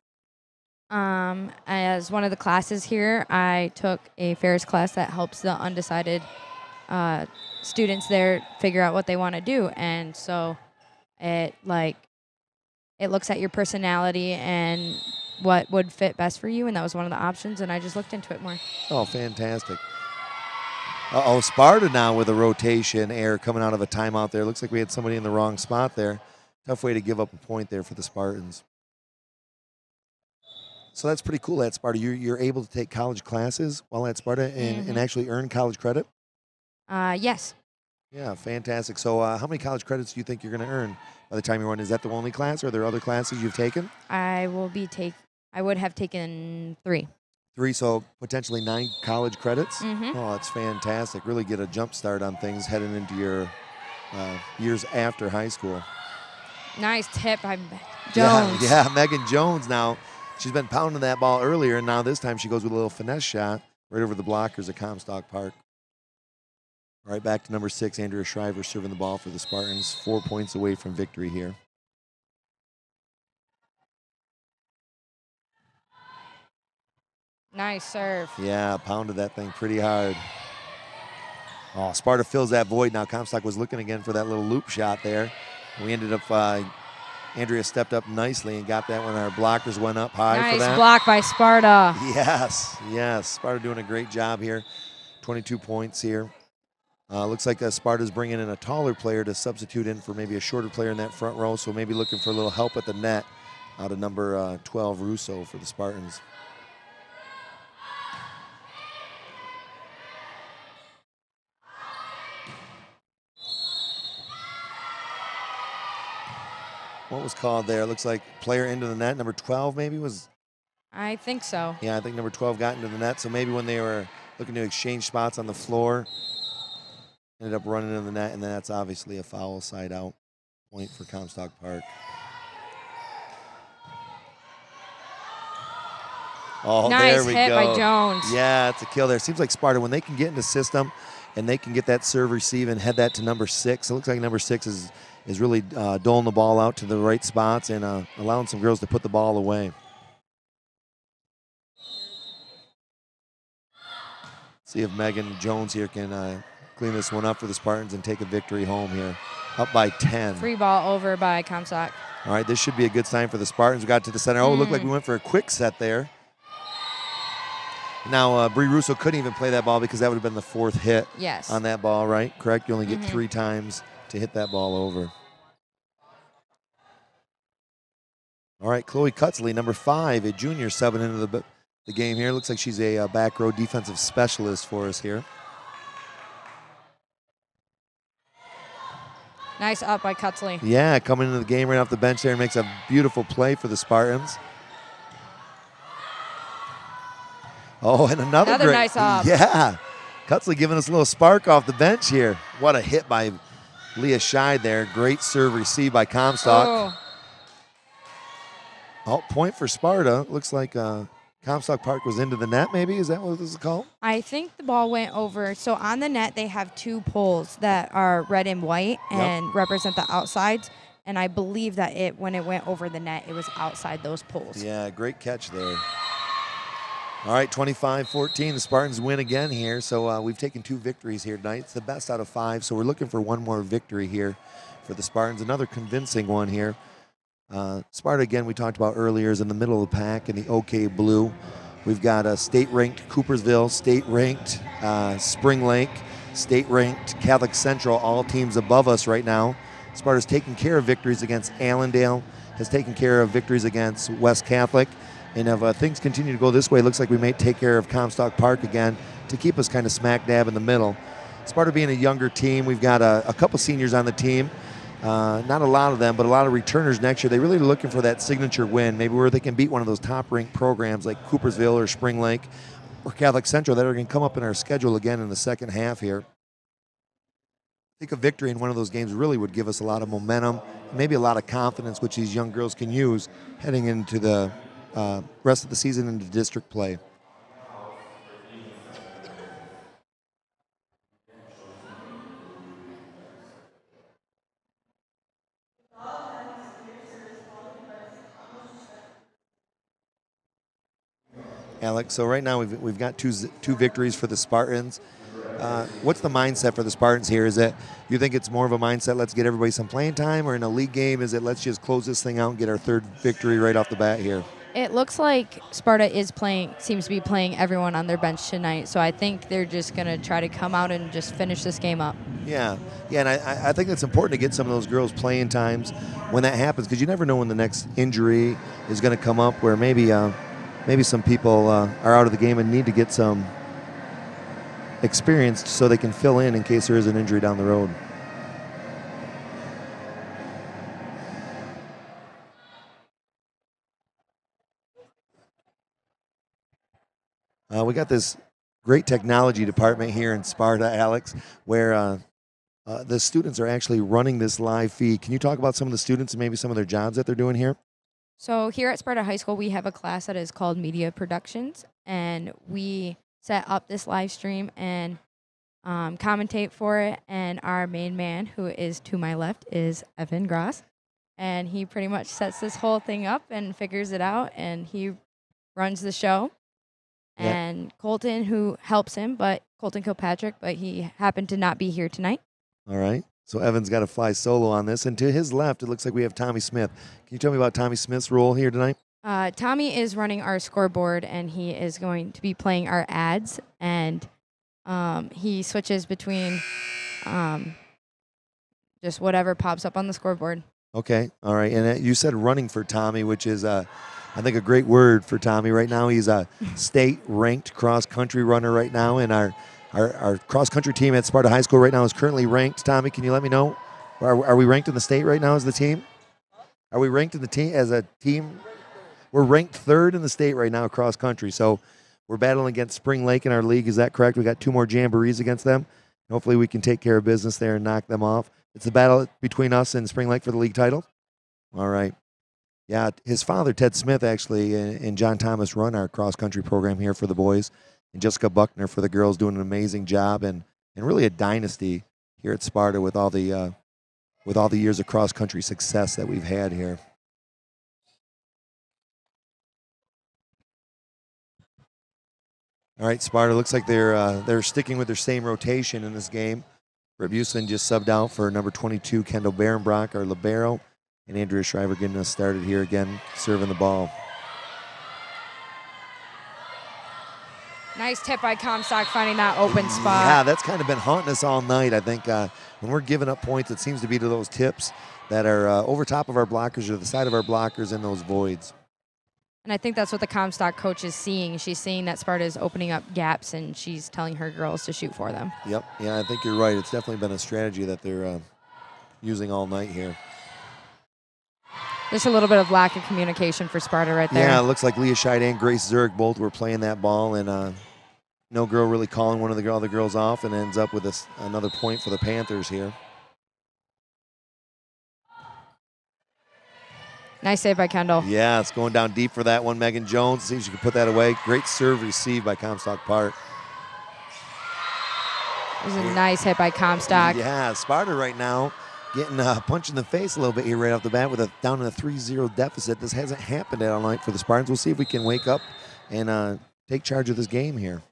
As one of the classes here, I took a Ferris class that helps the undecided students there figure out what they want to do. And so it looks at your personality and what would fit best for you, and that was one of the options, and I just looked into it more. Oh, fantastic. Sparta now with a rotation error coming out of a timeout there. Looks like we had somebody in the wrong spot there. Tough way to give up a point there for the Spartans. So that's pretty cool at Sparta. You're able to take college classes while at Sparta and actually earn college credit? Yes. Yeah, fantastic. So how many college credits do you think you're going to earn by the time you're on? Is that the only class, or are there other classes you've taken? I would have taken 3. 3, so potentially 9 college credits? Mm-hmm. Oh, that's fantastic. Really get a jump start on things heading into your years after high school. Nice tip by Jones. Yeah, Megan Jones now. She's been pounding that ball earlier, and now this time she goes with a little finesse shot right over the blockers at Comstock Park. Right back to number 6, Andrea Shriver serving the ball for the Spartans. 4 points away from victory here. Nice serve. Yeah, pounded that thing pretty hard. Oh, Sparta fills that void now. Comstock was looking again for that little loop shot there. We ended up, Andrea stepped up nicely and got that when our blockers went up high for that. Nice block by Sparta. Yes, yes. Sparta doing a great job here. 22 points here. Looks like Sparta's bringing in a taller player to substitute in for maybe a shorter player in that front row, so maybe looking for a little help at the net out of number 12, Russo, for the Spartans. What was called there? Looks like player into the net. Number 12 maybe was? I think so. Yeah, I think number 12 got into the net. So maybe when they were looking to exchange spots on the floor, ended up running into the net, and then that's obviously a foul side out point for Comstock Park. Oh, nice there we hit go. by Jones. Yeah, it's a kill there. Seems like Sparta, when they can get in the system and they can get that serve receive and head that to number 6, it looks like number 6 is really doling the ball out to the right spots and allowing some girls to put the ball away. See if Megan Jones here can clean this one up for the Spartans and take a victory home here. Up by 10. Free ball over by Comstock. All right, this should be a good sign for the Spartans. We got to the center. Oh, it looked like we went for a quick set there. Now, Bree Russo couldn't even play that ball because that would have been the 4th hit on that ball, right? Correct? You only get 3 times to hit that ball over. All right, Chloe Cutsley, number 5, a junior, subbing into the game here. Looks like she's a back row defensive specialist for us here. Nice up by Cutsley. Yeah, coming into the game right off the bench there and makes a beautiful play for the Spartans. Oh, and another great, nice up. Yeah, Cutsley giving us a little spark off the bench here. What a hit by Leah Scheid there. Great serve received by Comstock. Oh, point for Sparta. Looks like Comstock Park was into the net, maybe? Is that what this is called? I think the ball went over. So on the net, they have 2 poles that are red and white and represent the outsides. And I believe that when it went over the net, it was outside those poles. Yeah, great catch there. All right, 25-14. The Spartans win again here. So we've taken 2 victories here tonight. It's the best out of 5. So we're looking for one more victory here for the Spartans. Another convincing one here. Sparta, again, we talked about earlier, is in the middle of the pack in the OK Blue. We've got a state-ranked Coopersville, state-ranked Spring Lake, state-ranked Catholic Central, all teams above us right now. Sparta's taken care of victories against Allendale, has taken care of victories against West Catholic. And if things continue to go this way, it looks like we may take care of Comstock Park again to keep us kind of smack dab in the middle. Sparta being a younger team, we've got a couple seniors on the team. Not a lot of them, but a lot of returners next year. They're really looking for that signature win, maybe where they can beat one of those top-ranked programs like Coopersville or Spring Lake or Catholic Central that are going to come up in our schedule again in the second half here. I think a victory in one of those games really would give us a lot of momentum, maybe a lot of confidence, which these young girls can use heading into the rest of the season into district play. Alex, so right now we've got two victories for the Spartans. What's the mindset for the Spartans here? Is it, you think it's more of a mindset, let's get everybody some playing time, or in a league game, is it let's just close this thing out and get our 3rd victory right off the bat here? It looks like Sparta seems to be playing everyone on their bench tonight, so I think they're just going to try to come out and just finish this game up. Yeah, and I think it's important to get some of those girls playing times when that happens, because you never know when the next injury is going to come up where maybe some people are out of the game and need to get some experience so they can fill in case there is an injury down the road. We got this great technology department here in Sparta, Alex, where the students are actually running this live feed. Can you talk about some of the students and maybe some of their jobs that they're doing here? So here at Sparta High School, we have a class that is called Media Productions, and we set up this live stream and commentate for it. And our main man, who is to my left, is Evan Gross, and he pretty much sets this whole thing up and figures it out, and he runs the show. Yeah. and Colton, who helps him, but Colton Kilpatrick, but he happened to not be here tonight. All right. So Evan's got to fly solo on this. And to his left, it looks like we have Tommy Smith. Can you tell me about Tommy Smith's role here tonight? Tommy is running our scoreboard, and he is going to be playing our ads, and he switches between just whatever pops up on the scoreboard. Okay. All right. And you said running for Tommy, which is, I think, a great word for Tommy. Right now, he's a state-ranked cross-country runner right now, and our cross-country team at Sparta High School right now is currently ranked. Tommy, can you let me know? Are we ranked in the state right now as the team? Are we ranked in the team as a team? We're ranked 3rd in the state right now cross-country, so we're battling against Spring Lake in our league. Is that correct? We got 2 more jamborees against them. Hopefully we can take care of business there and knock them off. It's the battle between us and Spring Lake for the league title. All right. Yeah, his father, Ted Smith, actually, and John Thomas run our cross-country program here for the boys. And Jessica Buckner for the girls doing an amazing job and really a dynasty here at Sparta with all the years of cross-country success that we've had here. All right, Sparta looks like they're sticking with their same rotation in this game. Reb Buslin just subbed out for number 22, Kendall Barenbrock, our libero, and Andrea Shriver getting us started here again, serving the ball. Nice tip by Comstock finding that open spot. Yeah, that's kind of been haunting us all night. I think when we're giving up points, it seems to be to those tips that are over top of our blockers or the side of our blockers in those voids. And I think that's what the Comstock coach is seeing. She's seeing that Sparta is opening up gaps, and she's telling her girls to shoot for them. Yep. Yeah, I think you're right. It's definitely been a strategy that they're using all night here. There's a little bit of lack of communication for Sparta right there. Yeah, it looks like Leah Scheid and Grace Zurich both were playing that ball, and no girl really calling one of the other girls off, and ends up with another point for the Panthers here. Nice save by Kendall. Yeah, it's going down deep for that one. Megan Jones, see if she can put that away. Great serve received by Comstock Park. It was a nice hit by Comstock. Yeah, Sparta right now getting punched in the face a little bit here right off the bat with down in a 3-0 deficit. This hasn't happened all night for the Spartans. We'll see if we can wake up and take charge of this game here.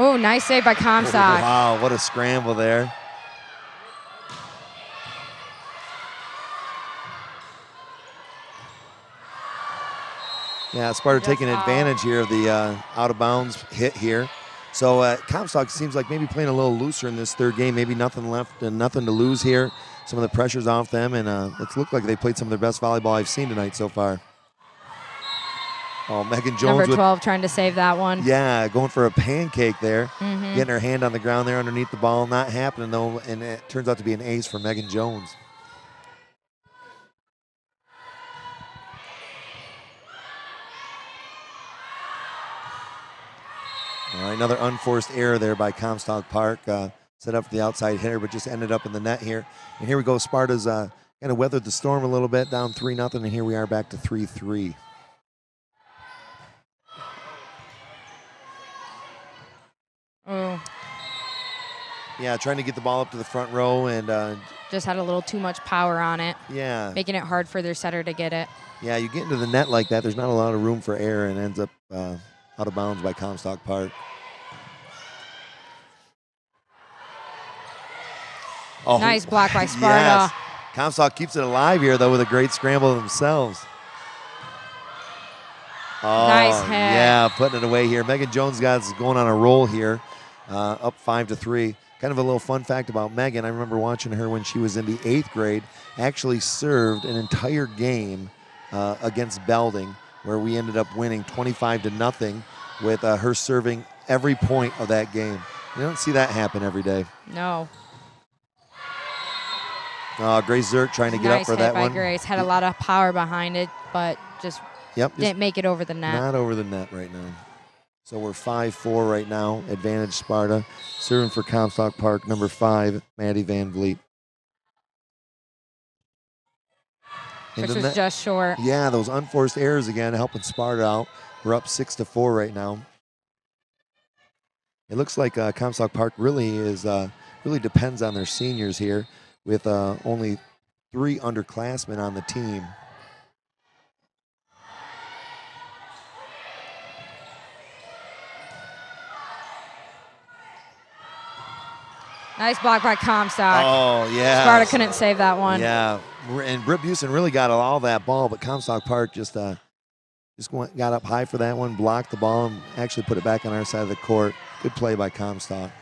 Oh, nice save by Comstock. Wow, what a scramble there. Yeah, Sparta taking advantage here of the out-of-bounds hit here. So Comstock seems like maybe playing a little looser in this third game. Maybe nothing left and nothing to lose here. Some of the pressure's off them, and it's looked like they played some of their best volleyball I've seen tonight so far. Oh, Megan Jones. Number 12 trying to save that one. Yeah, going for a pancake there. Getting her hand on the ground there underneath the ball. Not happening, though, and it turns out to be an ace for Megan Jones. All right, another unforced error there by Comstock Park. Set up for the outside hitter, but just ended up in the net here. And here we go. Sparta's kind of weathered the storm a little bit, down 3-0, and here we are back to 3-3. Oh. Yeah, trying to get the ball up to the front row and just had a little too much power on it. Yeah. Making it hard for their setter to get it. Yeah, you get into the net like that, there's not a lot of room for error and ends up out of bounds by Comstock Park. Oh, nice block by Sparta. Yes. Comstock keeps it alive here, though, with a great scramble themselves. Oh, nice hit. Yeah, putting it away here. Megan Jones is going on a roll here, up 5-3. Kind of a little fun fact about Megan. I remember watching her when she was in the 8th grade, actually served an entire game against Belding, where we ended up winning 25-0 with her serving every point of that game. You don't see that happen every day. No. Grace Zerk trying to get up for that one. Nice hit by Grace. Had a lot of power behind it, but just didn't make it over the net. Not over the net right now. So we're 5-4 right now. Advantage Sparta. Serving for Comstock Park, number 5, Maddie Van Vliet. Which was just short. Yeah, those unforced errors again helping Sparta out. We're up 6-4 right now. It looks like Comstock Park really depends on their seniors here, with only 3 underclassmen on the team. Nice block by Comstock. Oh, yeah. Sparta couldn't save that one. Yeah, and Britt Busen really got all that ball, but Comstock Park just got up high for that one, blocked the ball, and actually put it back on our side of the court. Good play by Comstock.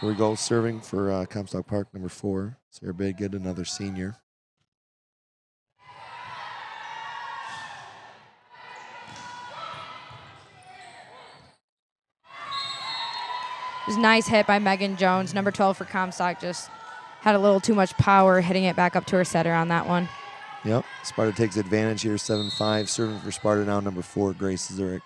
Here we go, serving for Comstock Park, number 4. Sarah Biggood, another senior. It was a nice hit by Megan Jones. Number 12 for Comstock just had a little too much power hitting it back up to her setter on that one. Yep, Sparta takes advantage here, 7-5. Serving for Sparta now, number 4, Grace Zurich.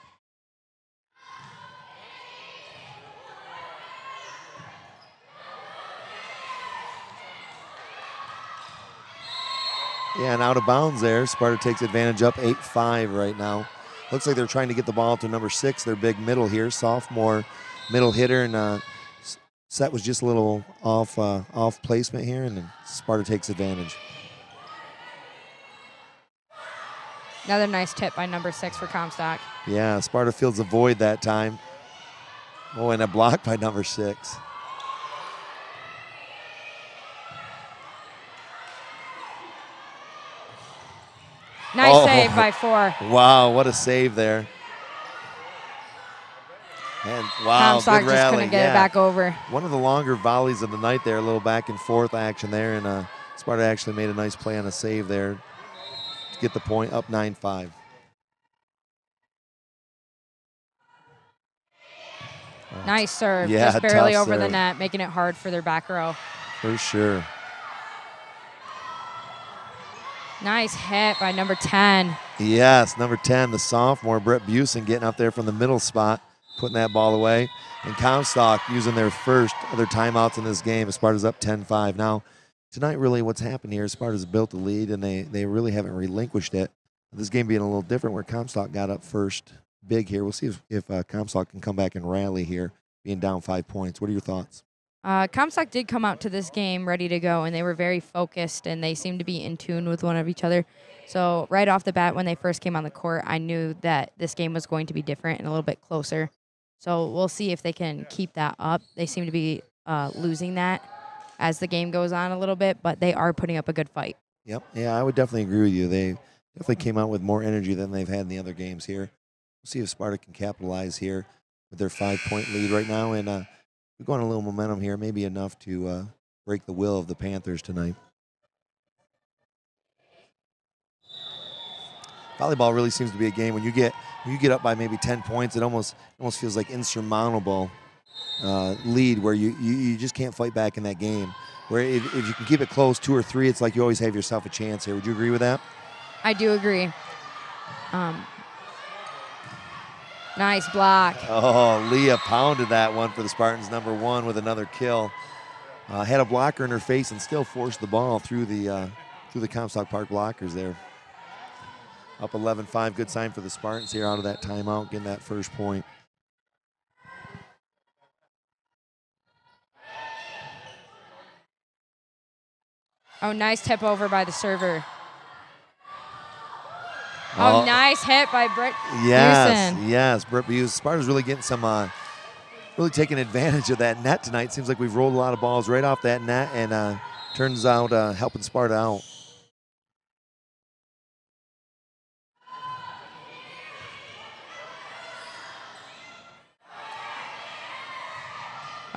Yeah, and out of bounds there. Sparta takes advantage, up 8-5 right now. Looks like they're trying to get the ball to number 6, their big middle here, sophomore middle hitter, and set was just a little off placement here, and then Sparta takes advantage. Another nice tip by number 6 for Comstock. Yeah, Sparta fills the void that time. Oh, and a block by number 6. Nice save by 4. Wow, what a save there. And wow, Comstock good just rally. couldn't get it back over. One of the longer volleys of the night there, a little back and forth action there, and Sparta actually made a nice play on a save there to get the point, up 9-5. Nice serve, Yeah, just barely tough over the serve. net, making it hard for their back row. For sure. Nice hit by number 10. Yes, number 10, the sophomore, Brett Busen, getting up there from the middle spot, putting that ball away. And Comstock using their first of their timeouts in this game. Sparta's up 10-5. Now, tonight really what's happened here, Sparta's built the lead, and they really haven't relinquished it. This game being a little different where Comstock got up first big here. We'll see if Comstock can come back and rally here, being down 5 points. What are your thoughts? Comstock did come out to this game ready to go, and they were very focused, and they seemed to be in tune with one of each other. So right off the bat, when they first came on the court, I knew that this game was going to be different and a little bit closer. So we'll see if they can keep that up. They seem to be losing that as the game goes on a little bit, but they are putting up a good fight. Yep. Yeah, I would definitely agree with you. They definitely came out with more energy than they've had in the other games here. We'll see if Sparta can capitalize here with their 5-point lead right now. And we're going a little momentum here, maybe enough to break the will of the Panthers tonight. Volleyball really seems to be a game when you get up by maybe 10 points, it almost feels like insurmountable lead where you just can't fight back in that game. Where if you can keep it close, 2 or 3, it's like you always have yourself a chance here. Would you agree with that? I do agree. Nice block. Oh, Leah pounded that one for the Spartans, number 1 with another kill. Had a blocker in her face and still forced the ball through the Comstock Park blockers there. Up 11-5, good sign for the Spartans here out of that timeout, getting that first point. Oh, nice tip over by the server. Oh, nice hit by Britt Busen. Yes, Britt Busen. Sparta's really getting some, really taking advantage of that net tonight. Seems like we've rolled a lot of balls right off that net, and turns out helping Sparta out.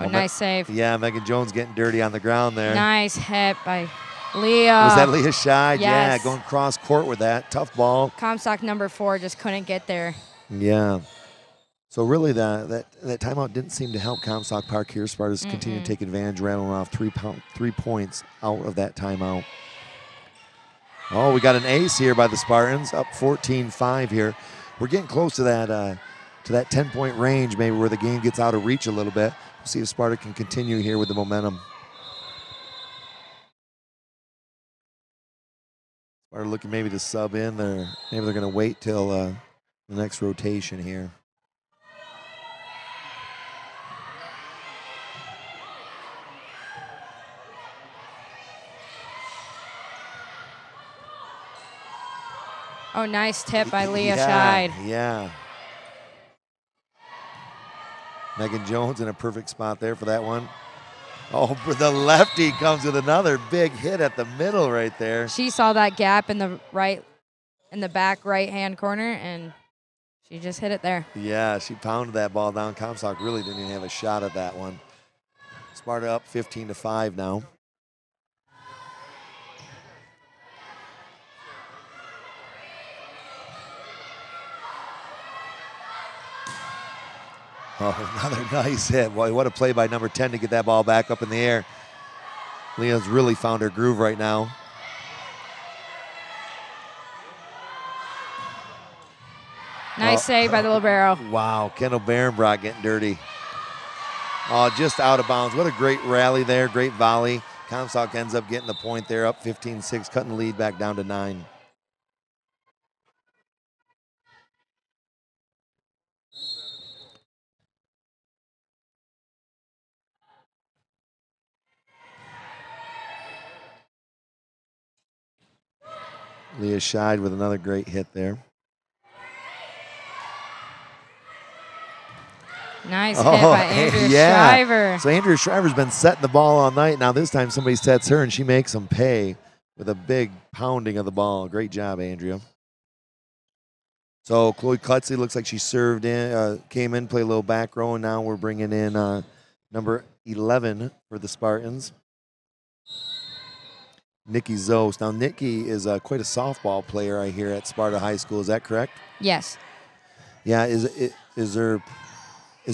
Oh, nice save. Yeah, Megan Jones getting dirty on the ground there. Nice hit by Leah. Was that Leah Scheid? Yes. Yeah, going cross court with that. Tough ball. Comstock number 4 just couldn't get there. Yeah. So really that timeout didn't seem to help Comstock Park here. Sparta's continuing to take advantage, rattling off 3 points out of that timeout. Oh, we got an ace here by the Spartans, up 14-5 here. We're getting close to that 10-point range, maybe where the game gets out of reach a little bit. We'll see if Sparta can continue here with the momentum. Sparta looking maybe to sub in there. Maybe they're going to wait till the next rotation here. Oh, nice tip by Leah Yeah, Scheid. yeah. Megan Jones in a perfect spot there for that one. Oh, the lefty comes with another big hit at the middle right there. She saw that gap in the back right-hand corner, and she just hit it there. Yeah, she pounded that ball down. Comstock really didn't even have a shot at that one. Sparta up 15-5 now. Oh, another nice hit. Boy, what a play by number 10 to get that ball back up in the air. Leah's really found her groove right now. Nice save by the libero. Wow, Kendall Barenbrock getting dirty. Oh, just out of bounds. What a great rally there, great volley. Comstock ends up getting the point there, up 15-6, cutting the lead back down to 9. Leah Scheid with another great hit there. Nice hit by Andrea Shriver. So Andrea Shriver's been setting the ball all night. Now this time somebody sets her and she makes them pay with a big pounding of the ball. Great job, Andrea. So Chloe Clutzy looks like she served in, came in, played a little back row, and now we're bringing in number 11 for the Spartans, Nikki Zost. Now Nikki is quite a softball player, I hear, at Sparta High School. Is that correct? Yes. Yeah. Is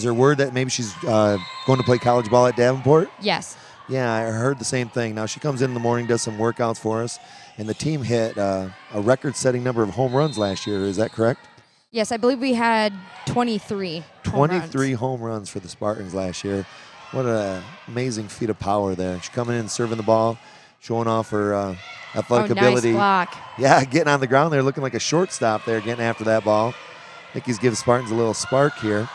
there word that maybe she's going to play college ball at Davenport? Yes. Yeah, I heard the same thing. Now she comes in the morning, does some workouts for us, and the team hit a record-setting number of home runs last year. Is that correct? Yes, I believe we had 23. 23 home runs for the Spartans last year. What an amazing feat of power there. She's coming in, serving the ball, showing off her athletic ability. Nice block. Yeah, getting on the ground there, looking like a shortstop there, getting after that ball. Nikki's giving the Spartans a little spark here.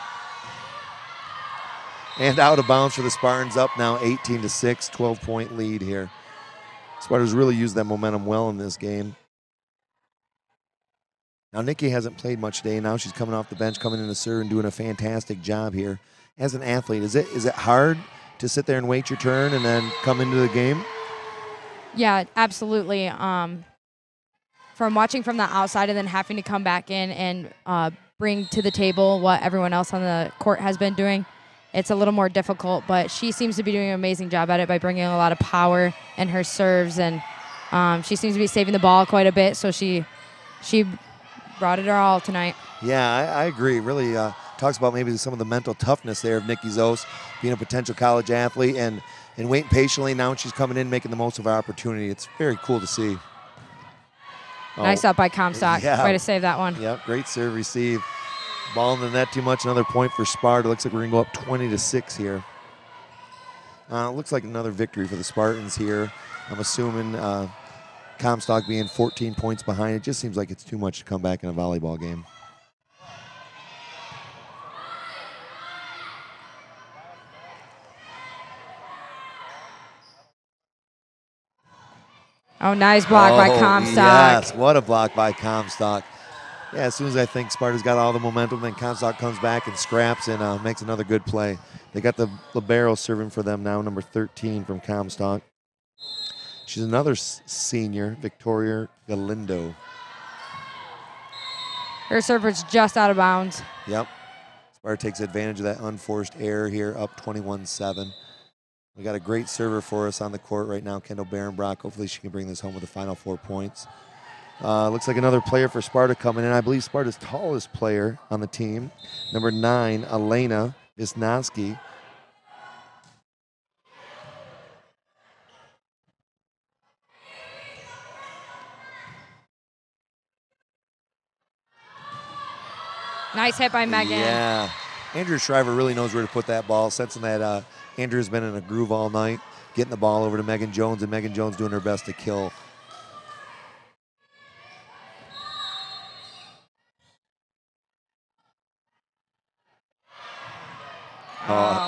And out of bounds for the Spartans, up now 18-6, 12-point lead here. Spartans really used that momentum well in this game. Now Nikki hasn't played much today. Now she's coming off the bench, coming in to serve and doing a fantastic job here. As an athlete, is it hard to sit there and wait your turn and then come into the game? Yeah, absolutely. From watching from the outside and then having to come back in and bring to the table what everyone else on the court has been doing, it's a little more difficult, but she seems to be doing an amazing job at it by bringing a lot of power in her serves, and she seems to be saving the ball quite a bit, so she brought it her all tonight. Yeah, I agree. Really talks about maybe some of the mental toughness there of Nikki Zost, being a potential college athlete and waiting patiently. Now she's coming in, making the most of her opportunity. It's very cool to see. Nice up by Comstock. Yeah. Way to save that one. Yep, great serve receive. Ball in the net too much. Another point for Sparta. Looks like we're going to go up 20-6 here. Looks like another victory for the Spartans here. I'm assuming Comstock being 14 points behind. It just seems like it's too much to come back in a volleyball game. Oh, nice block by Comstock. Yes, what a block by Comstock. Yeah, as soon as I think Sparta's got all the momentum, then Comstock comes back and scraps and makes another good play. They got the libero serving for them now, number 13 from Comstock. She's another senior, Victoria Galindo. Her server's just out of bounds. Yep. Sparta takes advantage of that unforced error here, up 21-7. We got a great server for us on the court right now, Kendall Barenbrock. Hopefully she can bring this home with the final 4 points. Looks like another player for Sparta coming in. I believe Sparta's tallest player on the team, number 9, Elena Visnowski. Nice hit by Megan. Yeah. Andrea Shriver really knows where to put that ball, sensing that Andrea's been in a groove all night, getting the ball over to Megan Jones, and Megan Jones doing her best to kill.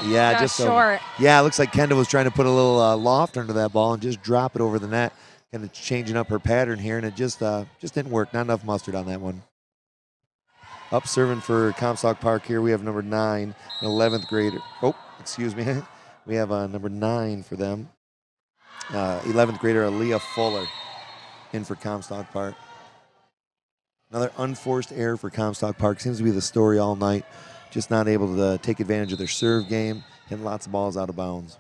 Yeah, just short. Yeah, it looks like Kendall was trying to put a little loft under that ball and just drop it over the net. kind of changing up her pattern here, and it just didn't work. Not enough mustard on that one. Up serving for Comstock Park here, we have number 9, an 11th grader. Oh, excuse me. We have number 9 for them. 11th grader Aaliyah Fuller in for Comstock Park. Another unforced error for Comstock Park. Seems to be the story all night. Just not able to take advantage of their serve game, hitting lots of balls out of bounds.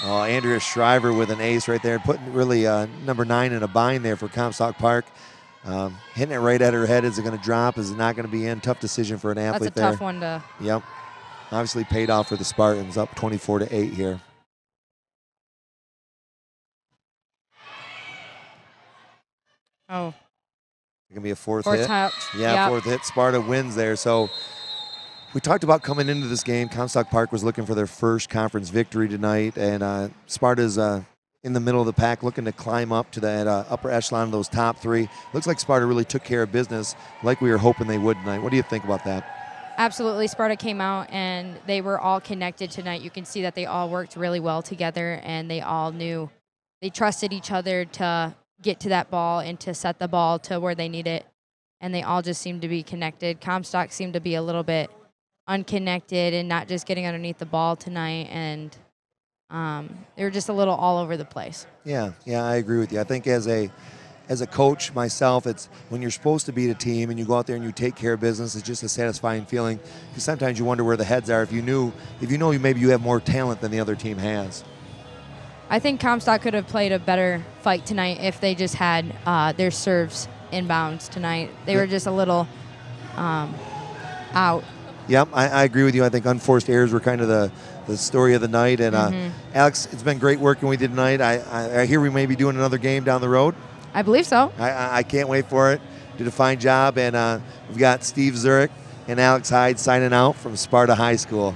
Oh, Andrea Shriver with an ace right there, putting really number 9 in a bind there for Comstock Park. Hitting it right at her head. Is it going to drop? Is it not going to be in? Tough decision for an athlete there. That's a tough one to. Yep. Obviously paid off for the Spartans, up 24-8 here. Oh. It's going to be a fourth hit. Touch. Yeah, yep. Fourth hit. Sparta wins there. So we talked about coming into this game. Comstock Park was looking for their first conference victory tonight, and Sparta's in the middle of the pack looking to climb up to that upper echelon of those top 3. Looks like Sparta really took care of business like we were hoping they would tonight. What do you think about that? Absolutely. Sparta came out, and they were all connected tonight. You can see that they all worked really well together, and they all knew they trusted each other to get to that ball and to set the ball to where they need it, and they all just seemed to be connected. Comstock seemed to be a little bit unconnected and not just getting underneath the ball tonight, and they were just a little all over the place. Yeah, I agree with you. I think as a coach myself, it's when you're supposed to beat a team and you go out there and you take care of business, it's just a satisfying feeling, because sometimes you wonder where the heads are if you know maybe you have more talent than the other team has. I think Comstock could have played a better fight tonight if they just had their serves inbounds tonight. They were just a little out. Yep, I agree with you. I think unforced errors were kind of the story of the night. And Alex, it's been great working with you tonight. I hear we may be doing another game down the road. I believe so. I can't wait for it. Did a fine job. And we've got Steve Zurich and Alex Hyde signing out from Sparta High School.